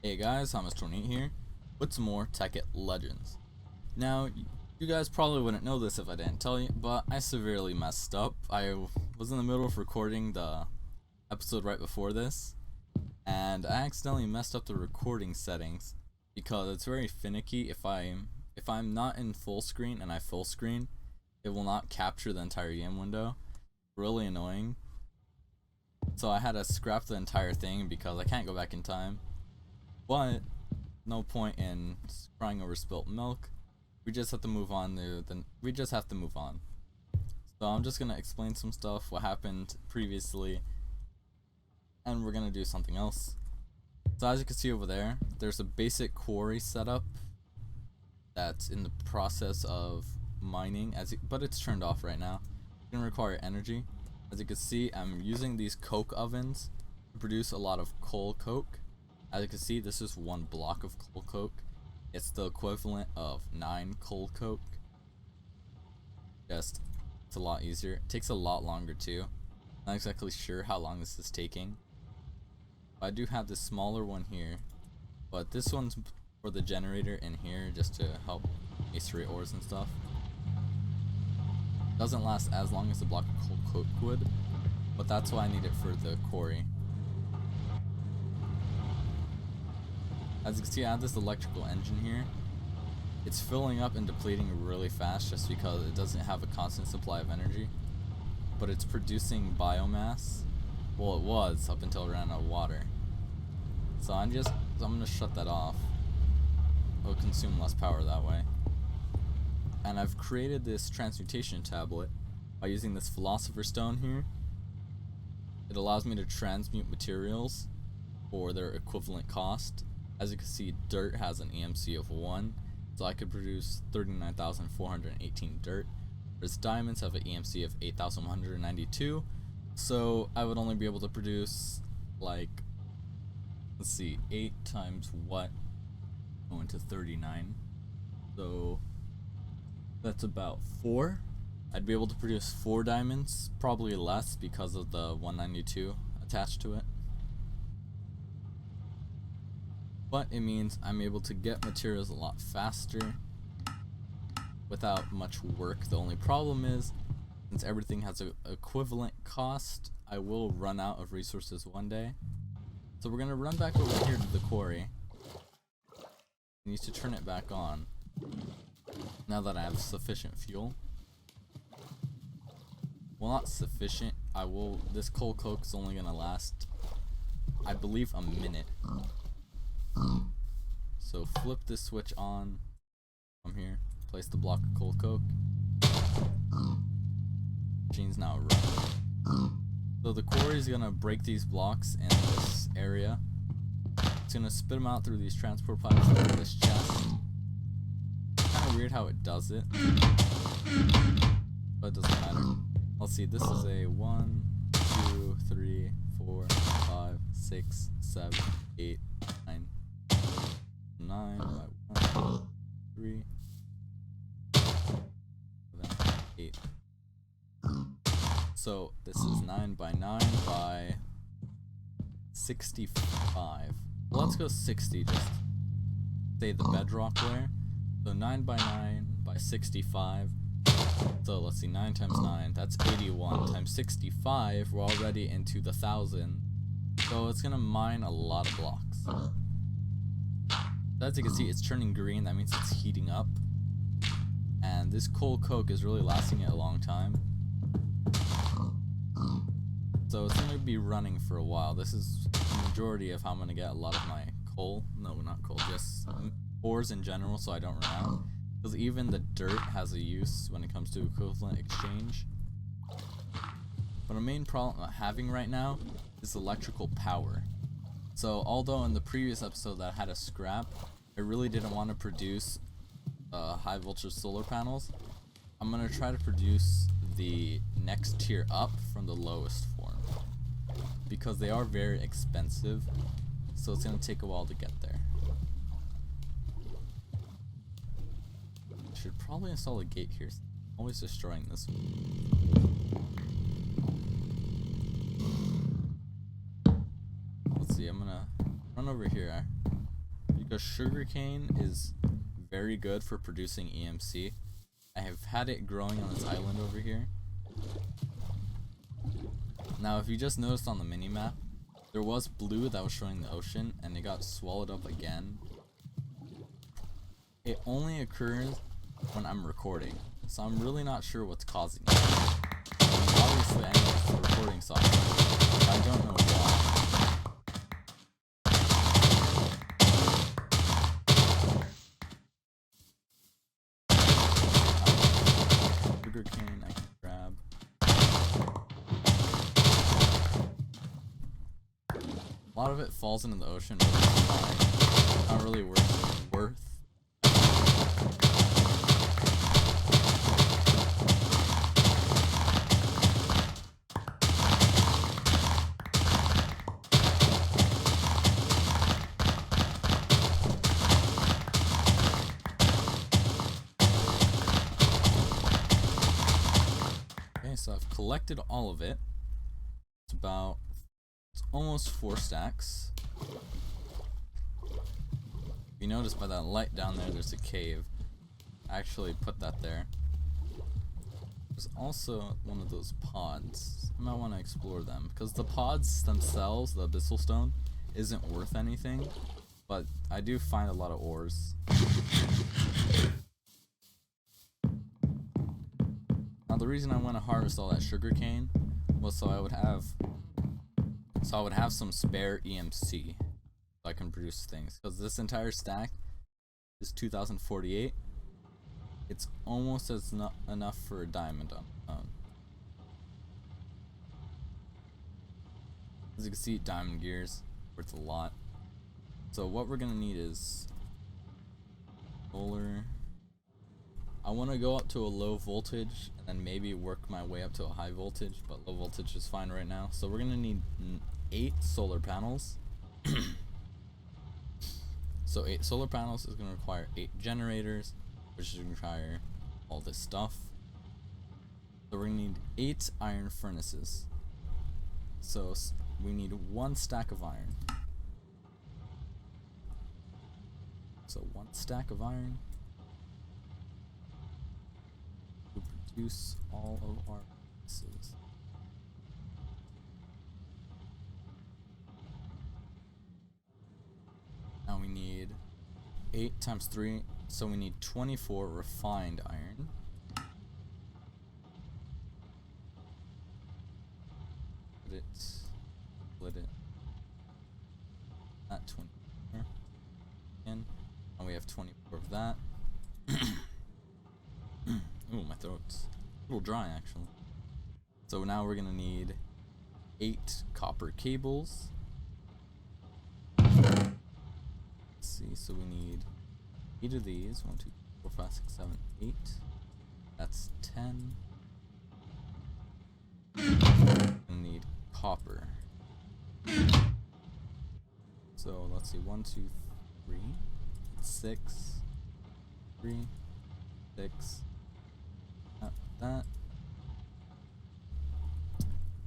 Hey guys, Thomas28 here with some more Tekkit Legends. Now, you guys probably wouldn't know this if I didn't tell you, but I severely messed up. I was in the middle of recording the episode right before this, and I accidentally messed up the recording settings because it's very finicky. If I'm not in full screen and I full screen, it will not capture the entire game window. Really annoying. So I had to scrap the entire thing because I can't go back in time. But no point in crying over spilt milk. We just have to move on So I'm just gonna explain some stuff, what happened previously, and we're gonna do something else. So as you can see over there, there's a basic quarry setup that's in the process of mining, but it's turned off right now. It's gonna require energy. As you can see, I'm using these coke ovens to produce a lot of coal coke. As you can see, this is one block of coal coke. It's the equivalent of 9 coal coke. It's a lot easier. It takes a lot longer too. Not exactly sure how long this is taking. I do have this smaller one here, but this one's for the generator in here just to help masonry ores and stuff. Doesn't last as long as a block of coal coke would, but that's why I need it for the quarry. As you can see, I have this electrical engine here. It's filling up and depleting really fast just because it doesn't have a constant supply of energy. But it's producing biomass. Well, it was up until it ran out of water. So I'm gonna shut that off. It'll consume less power that way. And I've created this transmutation tablet by using this philosopher's stone here. It allows me to transmute materials for their equivalent cost. As you can see, dirt has an EMC of 1, so I could produce 39,418 dirt. Whereas diamonds have an EMC of 8,192, so I would only be able to produce, like, let's see, 8 times what? Going to 39. So that's about 4. I'd be able to produce 4 diamonds, probably less because of the 192 attached to it. But it means I'm able to get materials a lot faster without much work. The only problem is, since everything has an equivalent cost, I will run out of resources one day. So we're gonna run back over here to the quarry. I need to turn it back on now that I have sufficient fuel. Well, not sufficient. This coal coke is only gonna last, I believe, a minute. So flip this switch on from here, place the block of coal coke. Machine's now running. So the quarry is gonna break these blocks in this area. It's gonna spit them out through these transport pipes into this chest. Kinda weird how it does it, but it doesn't matter. Let's see, this is a 1, 2, 3, 4, 5, 6, 7, 8, 9. 9 by 1, 3, 7, 8. So this is 9 by 9 by 65. Well, let's go 60, just say the bedrock layer. So 9 by 9 by 65. So let's see, 9 times 9, that's 81 times 65. We're already into the 1,000. So it's gonna mine a lot of blocks. As you can see, it's turning green. That means it's heating up, and this coal coke is really lasting it a long time, so it's going to be running for a while. This is the majority of how I'm going to get a lot of my coal, no, not coal, just ores in general, so I don't run out, because even the dirt has a use when it comes to equivalent exchange. But a main problem I'm having right now is electrical power. So although in the previous episode that I had a scrap, I really didn't want to produce high voltage solar panels. I'm going to try to produce the next tier up from the lowest form, because they are very expensive, so it's going to take a while to get there. I should probably install a gate here. I'm always destroying this one. Let's see, I'm gonna run over here. because sugarcane is very good for producing EMC. I have had it growing on this island over here. Now, if you just noticed on the mini-map, there was blue that was showing the ocean, and it got swallowed up again. It only occurs when I'm recording, so I'm really not sure what's causing it. I mean, obviously, I know it's the recording software, but I don't know why. Sugarcane I can grab. A lot of it falls into the ocean, but it's fine. Not really worth. Okay, so I've collected all of it. It's almost 4 stacks. If you notice by that light down there, there's a cave. I actually put that there. There's also one of those pods. I might want to explore them, because the pods themselves, the abyssal stone, isn't worth anything, but I do find a lot of ores. Now the reason I want to harvest all that sugarcane was so I would have some spare EMC so I can produce things, because this entire stack is 2048. It's almost as enough for a diamond on its own. As you can see, diamond gears worth a lot. So what we're gonna need is solar. I want to go up to a low voltage and then maybe work my way up to a high voltage, but low voltage is fine right now. So we're gonna need 8 solar panels. So 8 solar panels is gonna require 8 generators, which is gonna require all this stuff. So we're gonna need 8 iron furnaces. So we need 1 stack of iron. So 1 stack of iron to produce all of our furnaces. Now we need 8 times 3, so we need 24 refined iron. Split it at 24 again, and we have 24 of that. Ooh, my throat's a little dry actually. So now we're gonna need 8 copper cables. Let's see, so we need 8 of these. 1, 2, 3, 4, 5, 6, 7, 8. That's 10. We need copper. So let's see, 1, 2, 3, 6, 3, 6. That.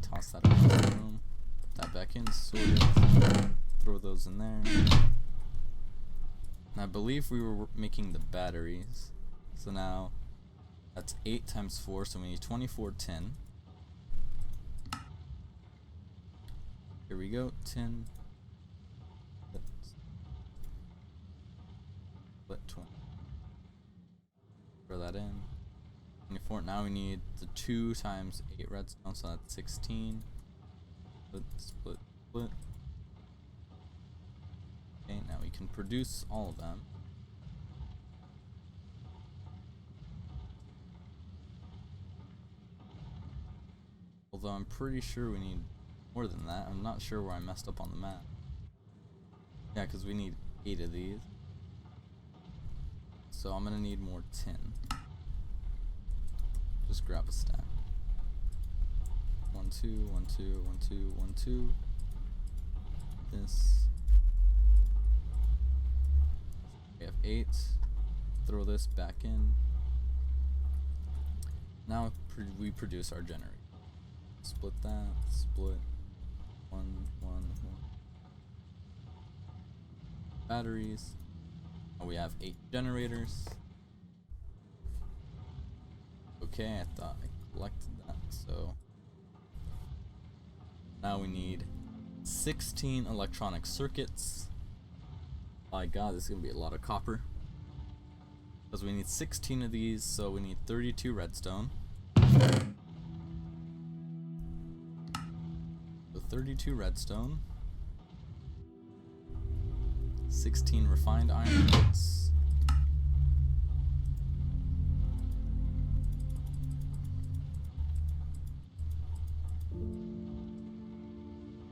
Toss that out of the room. Put that back in, sort it. Throw those in there. And I believe we were making the batteries. So now that's 8 times 4, so we need 24 tin. Here we go, tin. Split 20. Throw that in. 24. Now we need the 2 times 8 redstone, so that's 16. Split. Okay, now we can produce all of them. Although I'm pretty sure we need more than that. I'm not sure where I messed up on the map. Yeah, because we need 8 of these. So I'm gonna need more tin. Just grab a stack. 1, 2, 1, 2, 1, 2, 1, 2. This. We have 8. Throw this back in. Now we produce our generator. Split that. Split. 1, 1, 1. Batteries. We have 8 generators. Okay, I thought I collected that, so now we need 16 electronic circuits. My god, this is gonna be a lot of copper. Because we need 16 of these, so we need 32 redstone. So 32 redstone. 16 refined iron bits.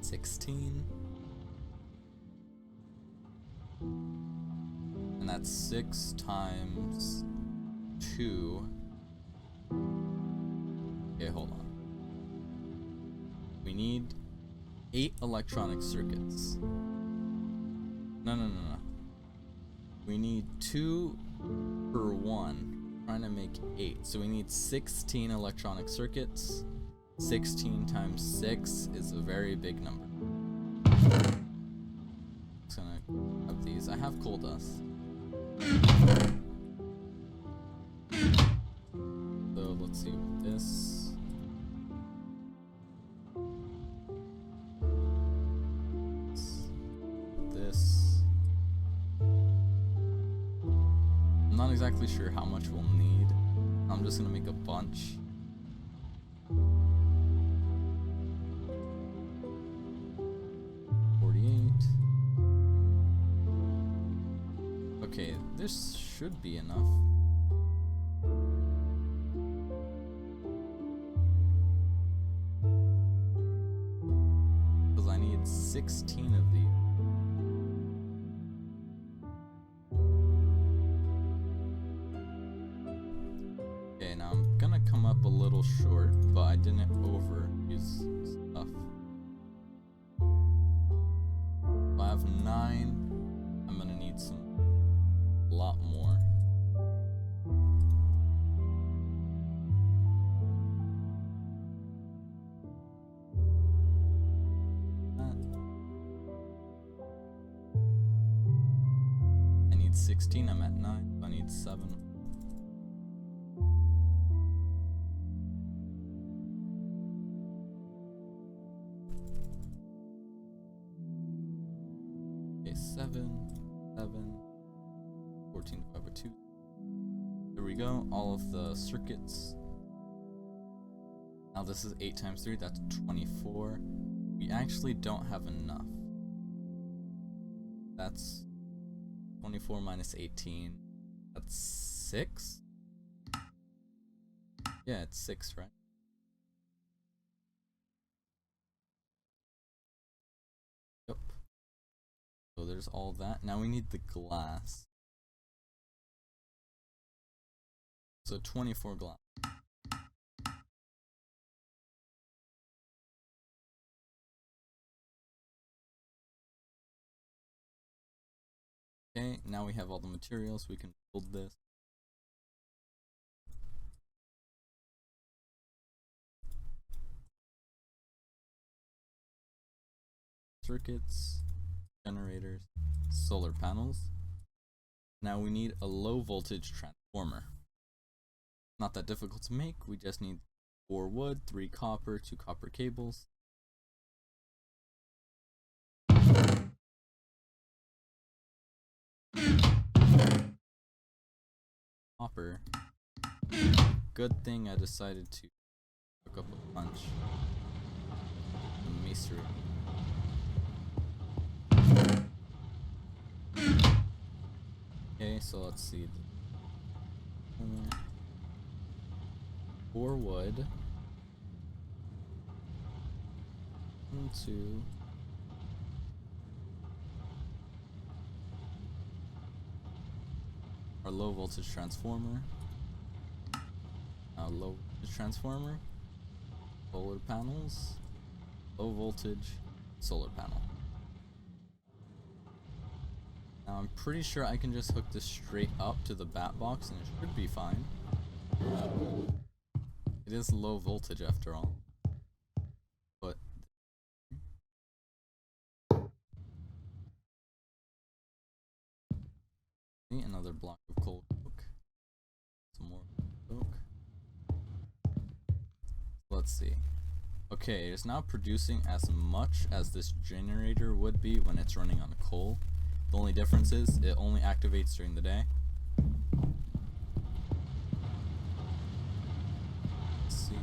16. And that's 6 times 2. Okay, hold on. We need 8 electronic circuits. No. We need 2 per 1. Trying to make 8. So we need 16 electronic circuits. 16 times 6 is a very big number. Just gonna have these. I have coal dust. So let's see with this. This. I'm not exactly sure how much we'll need. I'm just gonna make a bunch. Okay, this should be enough. Because I need 16 of these. Okay, now I'm gonna come up a little short, but I didn't overuse stuff. So I have 9. I'm gonna need a lot more. I need 16, I'm at 9, so I need 7. Okay, 7, 14 divided by 2. There we go, all of the circuits. Now this is 8 times 3, that's 24. We actually don't have enough. That's 24 minus 18. That's 6? Yeah, it's 6, right? Yep. So there's all that. Now we need the glass. So 24 glass. Okay, now we have all the materials, we can build this. Circuits, generators, solar panels. Now we need a low voltage transformer. Not that difficult to make, we just need 4 wood, 3 copper, 2 copper cables. Copper. Good thing I decided to hook up a bunch. The masonry. Okay, so let's see. 4 wood. 1, 2. Our low voltage transformer. Low voltage transformer. Solar panels. Low voltage solar panel. Now I'm pretty sure I can just hook this straight up to the bat box and it should be fine. It is low voltage after all. But Another block of coal coke. Some more coke. Let's see. Okay, it's now producing as much as this generator would be when it's running on coal. The only difference is it only activates during the day. Let's see,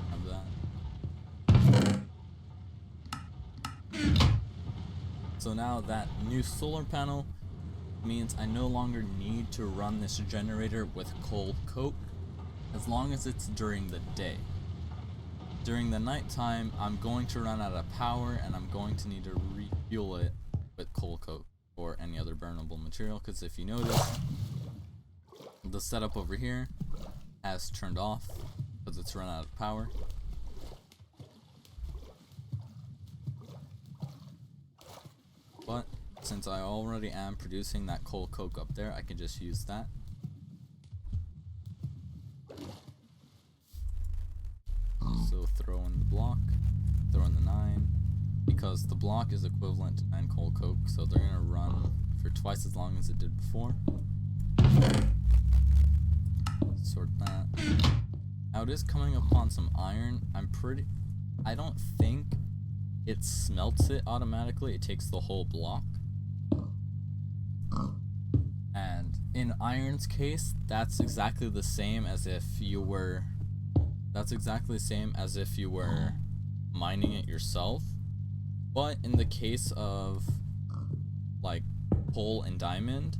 have that. So now that new solar panel means I no longer need to run this generator with coal coke as long as it's during the day. During the nighttime, I'm going to run out of power and I'm going to need to refuel it with coal coke or any other burnable material, because if you notice, the setup over here has turned off because it's run out of power. But since I already am producing that coal coke up there, I can just use that. So throw in the block, throw in the 9, because the block is equivalent to 9 coal coke, so they're gonna run for twice as long as it did before. Sort that. Now it is coming upon some iron. I don't think it smelts it automatically, it takes the whole block. And in iron's case, that's exactly the same as if you were mining it yourself. But in the case of like coal and diamond,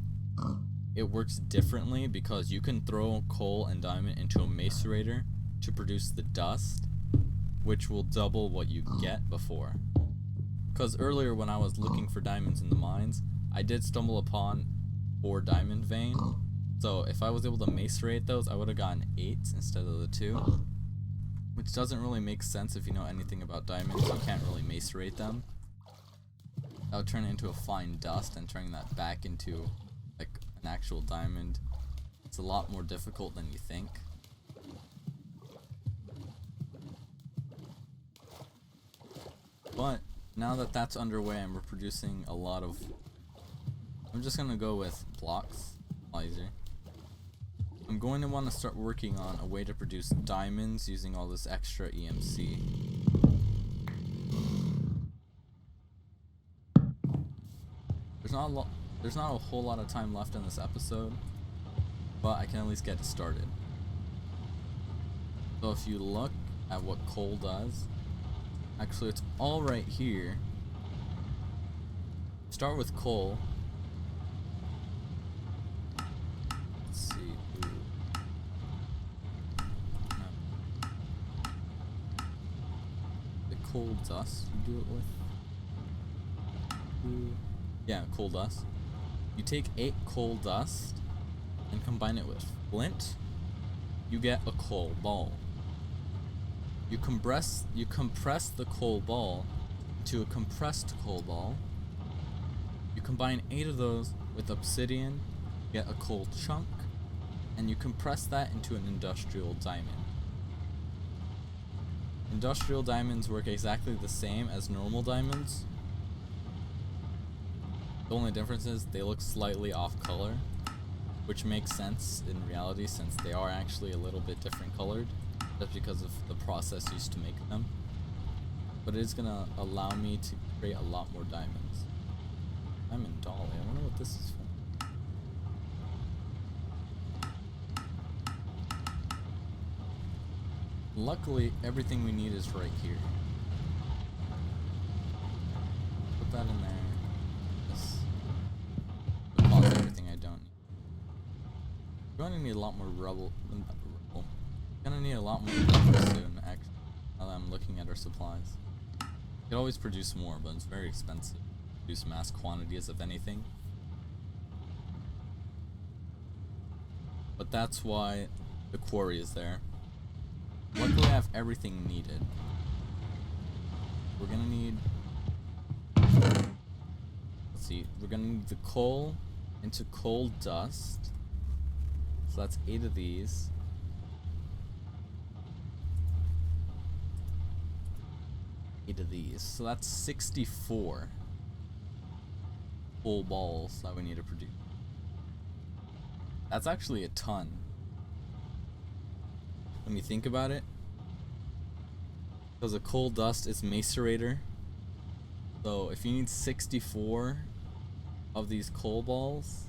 it works differently because you can throw coal and diamond into a macerator to produce the dust, which will double what you get before. Because earlier when I was looking for diamonds in the mines, I did stumble upon 4 diamond vein. So if I was able to macerate those, I would have gotten 8 instead of the 2. Which doesn't really make sense if you know anything about diamonds. You can't really macerate them. That would turn it into a fine dust, and turning that back into like an actual diamond, it's a lot more difficult than you think. But now that that's underway and we're producing a lot of, I'm just gonna go with blocks, a lot easier. I'm going to want to start working on a way to produce diamonds using all this extra EMC. There's not a whole lot of time left in this episode, but I can at least get it started. So if you look at what coal does, actually it's all right here. Start with coal. Let's see. The coal dust you do it with. Yeah, coal dust. You take 8 coal dust and combine it with flint, you get a coal ball. You compress the coal ball to a compressed coal ball. You combine 8 of those with obsidian, get a coal chunk, and you compress that into an industrial diamond. Industrial diamonds work exactly the same as normal diamonds. The only difference is they look slightly off color, which makes sense in reality since they are actually a little bit different colored, just because of the process used to make them. But it is gonna allow me to create a lot more diamonds. Diamond Dolly, I wonder what this is for. Luckily, everything we need is right here. Put that in there. Deposit everything I don't need. We're gonna need a lot more rubble. Gonna need a lot more rubble soon, actually, now that I'm looking at our supplies. You could always produce more, but it's very expensive. Produce mass quantities of anything. But that's why the quarry is there. Luckily I have everything needed. We're gonna need, let's see, we're gonna need the coal into coal dust. So that's 8 of these. So that's 64 full balls that we need to produce. That's actually a ton. When you think about it. Because a coal dust is macerator. So if you need 64 of these coal balls,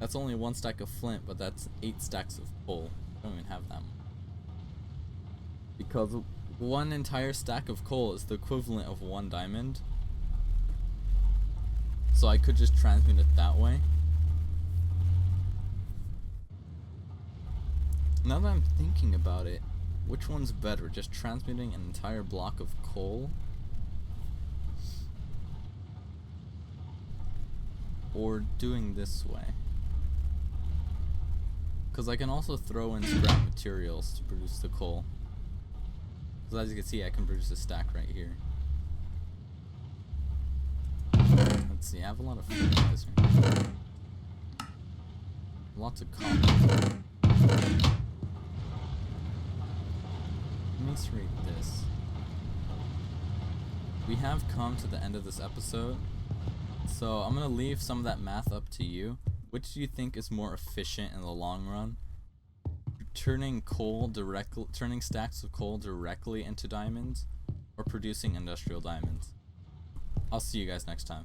that's only 1 stack of flint, but that's 8 stacks of coal. I don't even have that much. Because 1 entire stack of coal is the equivalent of 1 diamond. So I could just transmute it that way. Now that I'm thinking about it, which one's better? Just transmuting an entire block of coal? Or doing this way? Because I can also throw in scrap materials to produce the coal. Because as you can see, I can produce a stack right here. Let's see, I have a lot of food in this here. Lots of copper. Let me read this. We have come to the end of this episode. So I'm going to leave some of that math up to you. Which do you think is more efficient in the long run? Turning stacks of coal directly into diamonds, or producing industrial diamonds? I'll see you guys next time.